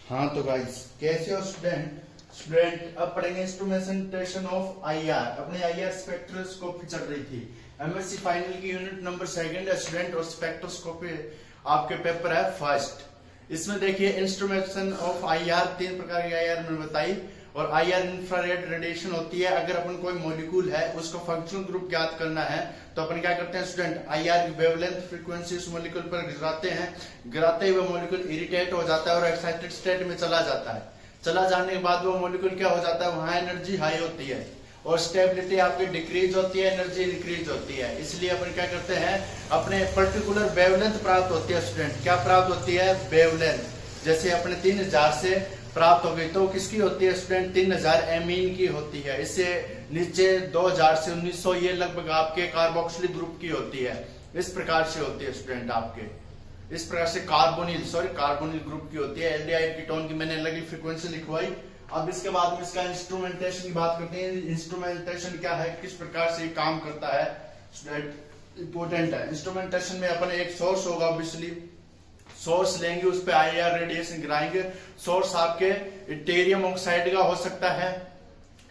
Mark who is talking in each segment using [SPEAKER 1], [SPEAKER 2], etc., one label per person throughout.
[SPEAKER 1] हाँ तो गाइस कैसे हो स्टूडेंट अब पढ़ेंगे इंस्ट्रूमेंटेशन ऑफ आईआर। अपने आईआर स्पेक्ट्रोस्कोपी चल रही थी, एमएससी फाइनल की यूनिट नंबर सेकंड है स्टूडेंट, और स्पेक्ट्रोस्कोपी आपके पेपर है फर्स्ट। इसमें देखिए इंस्ट्रूमेंटेशन ऑफ आईआर, तीन प्रकार की आईआर मैंने बताई, और आईआर इंफ्रारेड रेडिएशन होती है। अगर अपन कोई मॉलिक्यूल है उसका फंक्शनल ग्रुप ज्ञात करना है तो अपन क्या करते हैं स्टूडेंट, आईआर की वेवलेंथ फ्रीक्वेंसी उस मॉलिक्यूल पर गिराते हैं, गिराते ही वो मॉलिक्यूल इरिटेट हो जाता है और एक्साइटेड स्टेट में चला जाता है। चला जाने के बाद वो मॉलिक्यूल क्या हो जाता है, वहां एनर्जी हाई होती है और स्टेबिलिटी आपकी डिक्रीज होती है, एनर्जी इंक्रीज होती है। इसलिए अपन क्या करते हैं, अपने पर्टिकुलर वेवलेंथ प्राप्त होती है स्टूडेंट। क्या प्राप्त होती है, वेवलेंथ। जैसे अपने 3000 से प्राप्त हो गई तो किसकी होती है स्टूडेंट, 3000 एमीन की होती है। इससे नीचे 2000 से 1900 ये लगभग आपके कार्बोक्सिलिक ग्रुप की होती है। इस प्रकार से होती है स्टूडेंट आपके, इस प्रकार से कार्बोनिल ग्रुप की होती है। एल्डिहाइड कीटोन की मैंने अलग फ्रीक्वेंसी लिखवाई। अब इसके बाद में इसका इंस्ट्रूमेंटेशन की बात करते हैं। इंस्ट्रूमेंटेशन क्या है, किस प्रकार से काम करता है स्टूडेंट, इंपोर्टेंट है। इंस्ट्रूमेंटेशन में अपन एक सोर्स होगा, ऑब्वियसली सोर्स लेंगे, उस पर आईआर रेडिएशन गिराएंगे। सोर्स आपके इटेरियम ऑक्साइड का हो सकता है,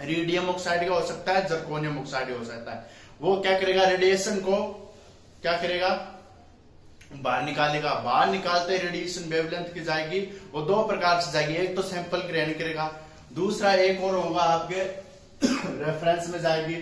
[SPEAKER 1] रीडियम ऑक्साइड का हो सकता है, जर्कोनियम ऑक्साइड हो सकता है। वो क्या करेगा, रेडिएशन को क्या करेगा, बाहर निकालेगा। बाहर निकालते रेडिएशन वेवलेंथ की जाएगी, वो दो प्रकार से जाएगी। एक तो सैंपल ग्रहण करेगा, दूसरा एक और होगा आपके रेफरेंस में जाएगी।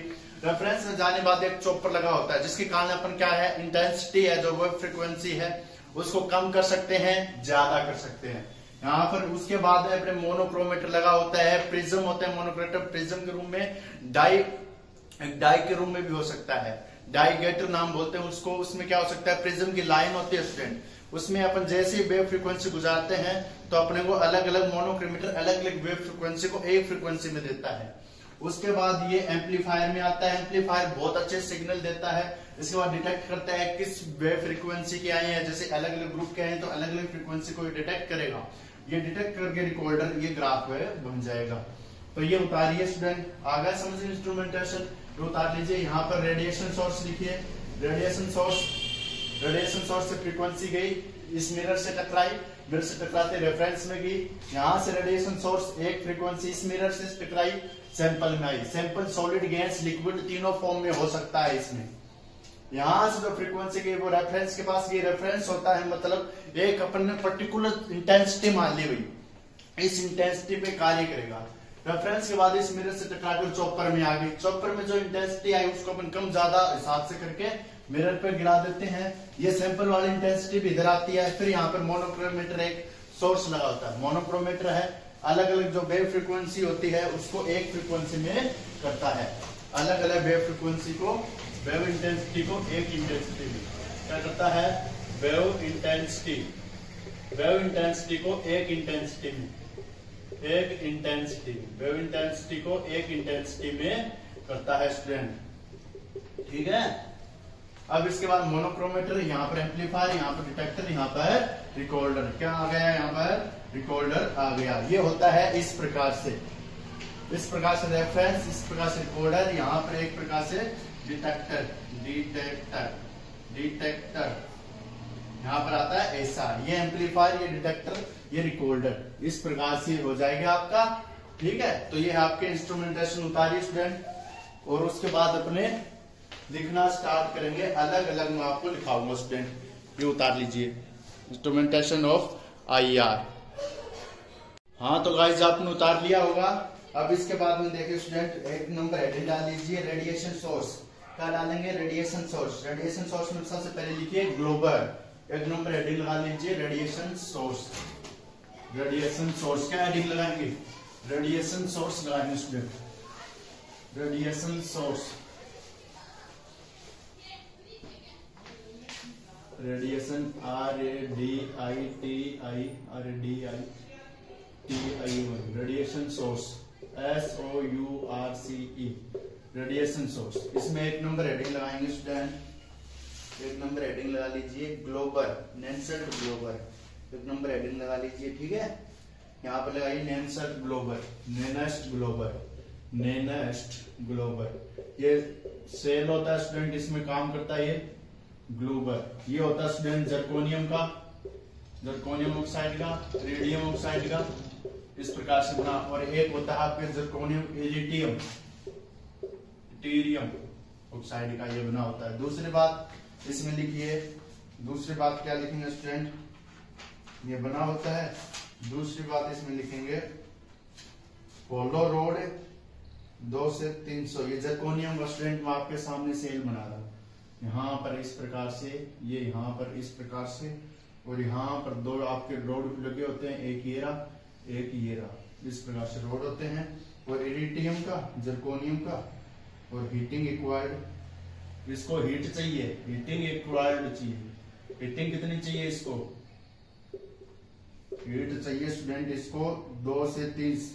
[SPEAKER 1] रेफरेंस में जाने बाद एक चॉपर लगा होता है जिसके कारण अपन क्या है, इंटेंसिटी है जो वेव फ्रीक्वेंसी है उसको कम कर सकते हैं, ज्यादा कर सकते हैं। यहाँ पर उसके बाद में अपने मोनोक्रोमेटर लगा होता है, प्रिज्म होता है मोनोक्रोमेटर। प्रिज्म के रूम में डाई के रूम में भी हो सकता है, डाइगेटर नाम बोलते हैं उसको। उसमें क्या हो सकता है, प्रिज्म की लाइन होती है स्टूडेंट, उसमें अपन जैसे ही वेव फ्रीक्वेंसी गुजारते हैं तो अपने को अलग अलग मोनोक्रोमेटर अलग अलग वेव फ्रीक्वेंसी को एक फ्रीक्वेंसी में देता है। उसके बाद ये एम्पलीफायर में आता है। एम्पलीफायर बहुत अच्छे सिग्नल देता है। इसके बाद डिटेक्ट करता है किस वेव फ्रीक्वेंसी के आए हैं, जैसे अलग अलग ग्रुप के आए तो अलग अलग फ्रीक्वेंसी को डिटेक्ट करेगा। ये डिटेक्ट करके रिकॉर्डर ये ग्राफ बन जाएगा। तो ये उतारिए स्टूडेंट, आ गया समझ इंस्ट्रूमेंटेशन। उतार लीजिए। यहाँ पर रेडिएशन सोर्स लिखिए। रेडिएशन सोर्स से फ्रीक्वेंसी गई, इस मिरर से टकराई, मिरर से टकराते रेफरेंस में गई। यहाँ से रेडिएशन सोर्स एक फ्रीक्वेंसी इस मिरर से टकराई, सैंपल में आई। सैंपल सॉलिड, गैस, लिक्विड तीनों फॉर्म में हो सकता है इसमें। यहां से जो फ्रीक्वेंसी गई वो रेफरेंस के पास गई। रेफरेंस होता है मतलब एक अपन ने पर्टिकुलर इंटेंसिटी मान ली हुई, इस इंटेंसिटी पे कार्य करेगा। रेफरेंस के बाद इस मिरर से टकराकर चॉपर में आ गई। चॉपर में जो इंटेंसिटी आई उसको अपन कम ज्यादा हिसाब से करके मिरर पर गिरा देते हैं। ये सैंपल वाली इंटेंसिटी भी इधर आती है। फिर यहाँ पर मोनोक्रोमेटर एक सोर्स लगा होता है। मोनोक्रोमेटर है, अलग अलग जो वेव फ्रीक्वेंसी होती है उसको एक फ्रीक्वेंसी में करता है। अलग अलग वेव फ्रीक्वेंसी को, वेव इंटेंसिटी को एक इंटेंसिटी में क्या करता है, वेव इंटेंसिटी को एक इंटेंसिटी में, वेव इंटेंसिटी को एक इंटेंसिटी में करता है स्टूडेंट, ठीक है। अब इसके बाद मोनोक्रोमेटर, यहाँ पर एम्पलीफायर, यहाँ पर डिटेक्टर, यहाँ पर रिकॉर्डर। क्या आ गया, यहाँ पर रिकॉर्डर आ गया। ये होता है इस प्रकार से, इस प्रकार से रेफरेंस, इस प्रकार से रिकॉर्डर, यहाँ पर एक प्रकार से डिटेक्टर यहाँ पर आता है ऐसा। ये एम्पलीफायर, ये डिटेक्टर, ये रिकॉर्डर, इस प्रकार से हो जाएगा आपका, ठीक है। तो ये आपके इंस्ट्रूमेंटेशन उतारिए स्टूडेंट, और उसके बाद अपने लिखना स्टार्ट करेंगे। अलग अलग मैं आपको लिखाऊंगा स्टूडेंट। ये उतार लीजिए, इंस्ट्रूमेंटेशन ऑफ आईआर। हाँ तो गाइस आपने उतार लिया होगा। अब इसके बाद में देखिए स्टूडेंट, एक नंबर हेडिंग डाल लीजिए, रेडिएशन सोर्स। क्या डालेंगे, रेडिएशन सोर्स। रेडिएशन सोर्स में सबसे पहले लिखिए ग्लोबल। एक नंबर हेडिंग लगा लीजिए, रेडिएशन सोर्स। रेडिएशन सोर्स क्या हेडिंग लगाएंगे, रेडिएशन सोर्स लगाएंगे student, radiation source. Radiation RADITI radiation source, SOURCE radiation source. इसमें एक नंबर हेडिंग लगाएंगे स्टूडेंट, एक नंबर हेडिंग लगा लीजिए ग्लोबल, नेनसेट ग्लोबल। एक नंबर हेडिंग लगा लीजिए, ठीक है। यहाँ पर लगाइए नेनसेट ग्लोबल, नेनेस्ट ग्लोबल। ये सेल होता है स्टूडेंट, इसमें काम करता है ये ग्लोबल। ये होता है स्टूडेंट जर्कोनियम का, जर्कोनियम ऑक्साइड का, इरिडियम ऑक्साइड का, इस प्रकार से बना। और एक होता है आपके जर्कोनियम इरिडियम टीरियम ऑक्साइड का, ये बना होता है। दूसरी बात इसमें लिखिए, दूसरी बात क्या लिखेंगे स्टूडेंट, ये बना होता है। दूसरी बात इसमें लिखेंगे होलो रोड 2 से 300, ये जर्कोनियम का स्टूडेंट मैं आपके सामने सेल बना रहा हूं, यहाँ पर इस प्रकार से, ये यहाँ पर इस प्रकार से, और यहाँ पर दो आपके रोड लगे होते हैं, एक ये रहा, एक ये रहा, इस प्रकार से रोड होते हैं। और इरिडियम का, जर्कोनियम का, और हीटिंग इक्वायर्ड, इसको हीट चाहिए, हीटिंग इक्वायर्ड चाहिए। हीटिंग कितनी चाहिए इसको, हीट चाहिए स्टूडेंट इसको 2 से 30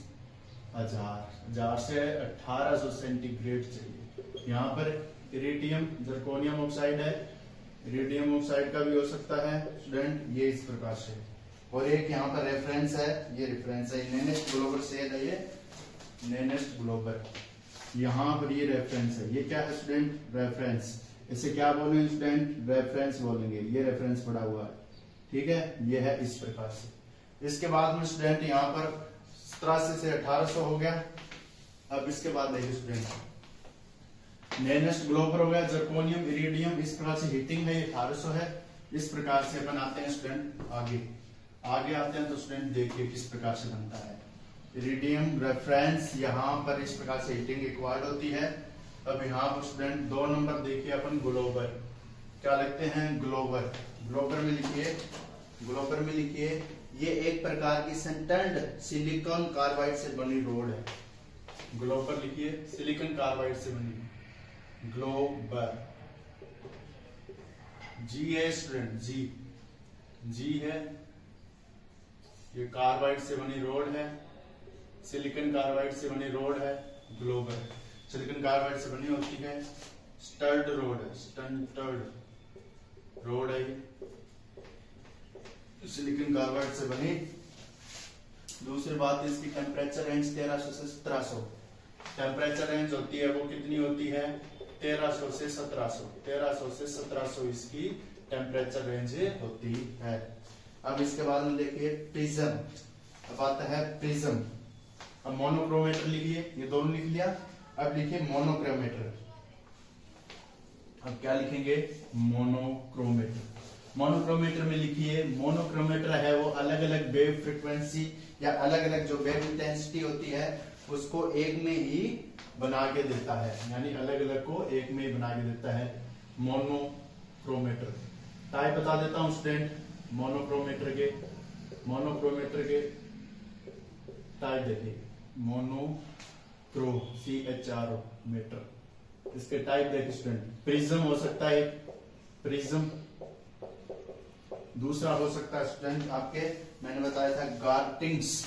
[SPEAKER 1] हजार से 1800 सेंटीग्रेड चाहिए। यहाँ पर इरिडियम जर्कोनियम ऑक्साइड है, इरिडियम ऑक्साइड का भी हो सकता है स्टूडेंट, ये इस प्रकार से। और एक यहाँ पर रेफरेंस है, ये रेफरेंस है, नेनेस्ट ग्लोबर सेल है, ये नेनेस्ट ग्लोबर, यहाँ पर ये रेफरेंस है। ये क्या है स्टूडेंट, रेफरेंस। इसे क्या बोलेंगे स्टूडेंट, रेफरेंस बोलेंगे। ये रेफरेंस पड़ा हुआ है, ठीक है, ये है इस प्रकार से। इसके बाद में स्टूडेंट यहाँ पर 87 से 1800 हो गया। अब इसके बाद देखिए स्टूडेंट, नेनेस्ट ग्लोबर हो गया, जर्कोनियम इरिडियम, इस प्रकार से हीटिंग है, 1800 है, इस प्रकार से बनाते हैं स्टूडेंट। आगे आते हैं तो स्टूडेंट देखिए किस प्रकार से बनता है। इरिडियम रेफरेंस, यहाँ पर इस प्रकार से हीटिंग रिक्वायर्ड होती है। अब यहाँ पर स्टूडेंट 2 नंबर देखिए अपन ग्लोबर, क्या लिखते हैं, ग्लोबर। ग्लोबर में लिखिए, ग्लोबर में लिखिए, ये एक प्रकार की सेंटर्ड सिलिकॉन कार्बाइड से बनी रोड है। ग्लोबर लिखिए, सिलिकॉन कार्बाइड से बनी, ग्लोबर, जी है स्टूडेंट, जी है, ये कार्बाइड से बनी रोड है, सिलिकॉन कार्बाइड से बनी रोड है ग्लोबर। सिलिकॉन कार्बाइड से बनी होती है, स्टर्ड रोड है, स्टर्ड रोड है, सिलिकॉन कार्बाइड से बनी। दूसरी बात इसकी टेम्परेचर रेंज 1300 से 1700, टेम्परेचर रेंज होती है वो कितनी होती है, 1300 से 1700, 1300 से 1700 इसकी टेम्परेचर रेंज होती है। अब इसके बाद में देखिए प्रिज्म, अब आता है प्रिज्म। अब मोनोक्रोमेटर लिखिए, ये दोनों लिख लिया। अब लिखिए मोनोक्रोमेटर, अब क्या लिखेंगे, मोनोक्रोमेटर। मोनोक्रोमेटर में लिखिए, मोनोक्रोमेटर है वो अलग अलग वेव फ्रीक्वेंसी या अलग अलग जो वेव इंटेंसिटी होती है उसको एक में ही बना के देता है, यानी अलग अलग को एक में ही बना के देता है मोनोक्रोमेटर। टाइप बता देता हूं स्टूडेंट, मोनोक्रोमेटर के टाइप देखिए, मोनोक्रो CHRO मीटर, इसके टाइप देखिए स्टूडेंट। प्रिज्म हो सकता है, प्रिज्म। दूसरा हो सकता है स्टूडेंट आपके, मैंने बताया था गार्टिंग्स,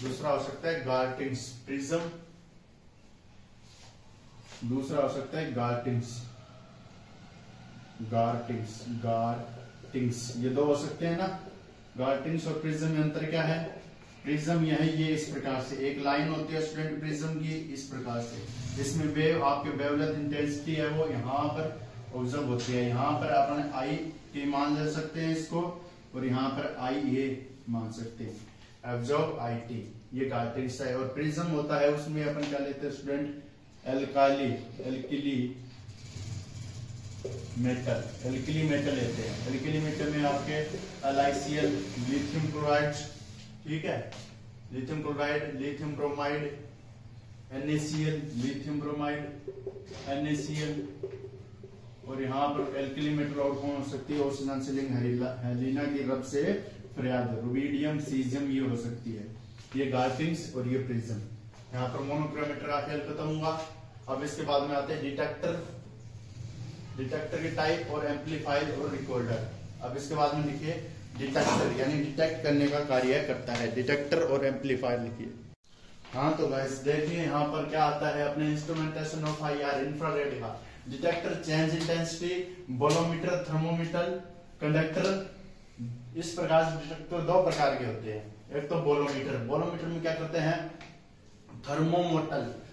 [SPEAKER 1] दूसरा हो सकता है गार्टिंग्स, प्रिज्म। दूसरा हो सकता है गार्टिंग्स, गार्टिंग्स, ये दो हो सकते हैं ना। गार्टिंग्स और प्रिज्म में अंतर क्या है, प्रिज्म यह है, ये इस प्रकार से एक लाइन होती है स्टूडेंट प्रिज्म की, इस प्रकार से। इसमें वेव, आपके वेवलेंथ इंटेंसिटी है वो यहाँ पर ऑब्जर्व होती है। यहाँ पर अपन IT मान ले सकते हैं इसको, और यहाँ पर IA मान सकते हैं, ऑब्जर्व IT, ये गार्टिंग्स है। और प्रिज्म होता है उसमें अपन क्या लेते हैं स्टूडेंट, एल्किली मेटल लेते हैं। एल्किली मेटल में आपके LiCl, लिथियम क्लोराइड, ठीक है, lithium chloride, lithium bromide, NaCl, lithium bromide, NaCl। और यहाँ पर एल्किली मेटल और कौन हो सकती है, ऑक्सीजन सिलिंग हेलिना की रब से फरियाद, रुबिडियम, सीजियम, ये हो सकती है। ये गार्टिंग्स और ये प्रिज्म। यहाँ पर मोनोक्रोमेटर का खेल खत्म हुआ। अब इसके बाद में आते हैं डिटेक्टर, डिटेक्टर के टाइप और एम्पलीफायर और रिकॉर्डर। अब इसके बाद में लिखिए डिटेक्टर, यानी डिटेक्ट करने का कार्य करता है, डिटेक्टर और एम्पलीफायर लिखिए। हाँ तो गाइस देखिए यहाँ पर क्या आता है अपने इंस्ट्रूमेंटेशन ऑफ IR, इंफ्रारेड का। Detector change intensity, bolometer, thermometer, conductor. इस प्रकार से डिटेक्टर 2 प्रकार के होते हैं। एक तो बोलोमीटर, बोलोमीटर में क्या करते हैं,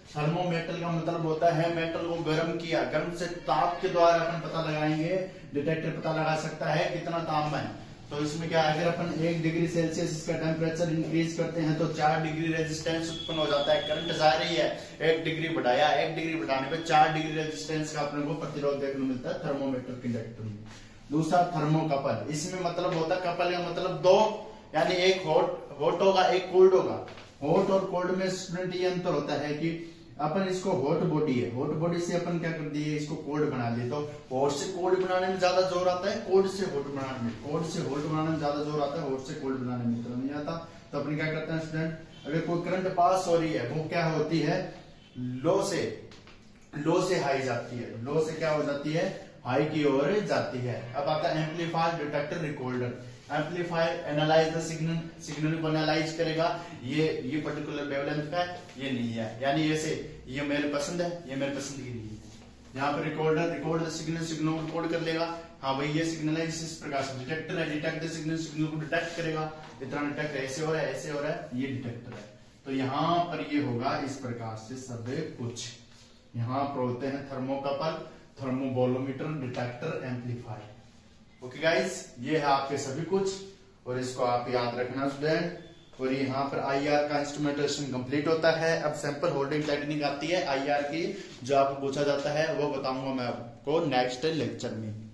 [SPEAKER 1] थर्मोमेटल का मतलब होता है मेटल को गर्म किया, गर्म से ताप के द्वारा अपन पता लगाएंगे, डिटेक्टर पता लगा सकता है कितना तापमान है। तो इसमें क्या है, अगर अपन 1 डिग्री सेल्सियस इसका टेम्परेचर इंक्रीज करते हैं तो 4 डिग्री रेजिस्टेंस उत्पन्न हो जाता है। करंट जा रही है, 1 डिग्री बढ़ाया, 1 डिग्री बढ़ाने पे 4 डिग्री रेजिस्टेंस का अपने को प्रतिरोध देखने को मिलता है थर्मोमीटर के इंडक्टर में। दूसरा थर्मोकपल, इसमें मतलब होता है कपल का मतलब दो, यानी एक हॉट होगा एक कोल्ड होगा। हॉट और कोल्ड में स्टूडेंट ये अंतर होता है कि अपन इसको हॉट बॉडी है, हॉट बॉडी से अपन क्या कर दिए, इसको कोल्ड बना दिए। तो हॉट से कोल्ड बनाने में ज्यादा जोर आता है, कोल्ड से हॉट बनाने में, कोल्ड से हॉट बनाने में ज्यादा जोर आता है, हॉट से कोल्ड बनाने में इतना नहीं आता। तो अपन क्या करते हैं स्टूडेंट, अगर कोई करंट पास हो रही है वो क्या होती है, लो से हाई जाती है, लो से क्या हो जाती है, हाई की ओर जाती है। अब आता है amplifier, detector, recorder. Amplifier analyse the signal, signal को एनालाइज करेगा, ये पर्टिकुलर वेवलेंथ का है, ये नहीं है, यानी ऐसे ये मेरे पसंद है, ये मेरे पसंद की नहीं है। यहाँ पर recorder record the signal, signal को रिकॉर्ड कर लेगा, हाँ भाई ये सिग्नल है इस प्रकार से। डिटेक्टर है, डिटेक्ट द सिग्नल, सिग्नल को डिटेक्ट करेगा, इतना डिटेक्ट ऐसे हो रहा है, ऐसे हो रहा है, ये डिटेक्टर है। तो यहाँ पर ये होगा इस प्रकार से सब कुछ। यहाँ पर होते हैं thermocouple, thermobolometer, detector, amplifier. Okay guys, ये है आपके सभी कुछ, और इसको आप याद रखना स्टूडेंट। और यहाँ पर आईआर का इंस्ट्रूमेंटेशन कंप्लीट होता है। अब सैंपल होल्डिंग टेक्निक आती है आईआर की, जो आपको पूछा जाता है, वो बताऊंगा मैं आपको नेक्स्ट लेक्चर में।